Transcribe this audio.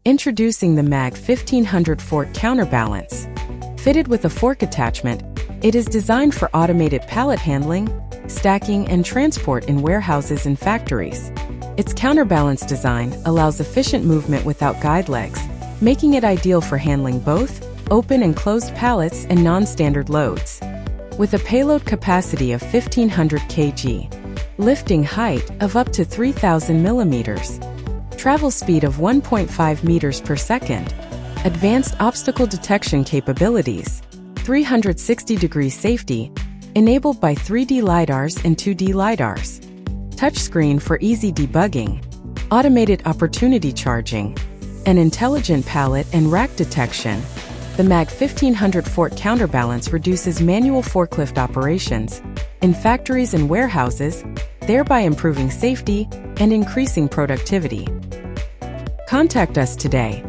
Introducing the MAG1500 Fork Counterbalance. Fitted with a fork attachment, it is designed for automated pallet handling, stacking, and transport in warehouses and factories. Its counterbalance design allows efficient movement without guide legs, making it ideal for handling both open and closed pallets and non-standard loads. With a payload capacity of 1,500 kg, lifting height of up to 3,000 millimeters, travel speed of 1.5 meters per second, advanced obstacle detection capabilities, 360-degree safety, enabled by 3D LiDARs and 2D LiDARs, touchscreen for easy debugging, automated opportunity charging, and intelligent pallet and rack detection, the MAG1500 Fork Counterbalance reduces manual forklift operations in factories and warehouses, thereby improving safety and increasing productivity. Contact us today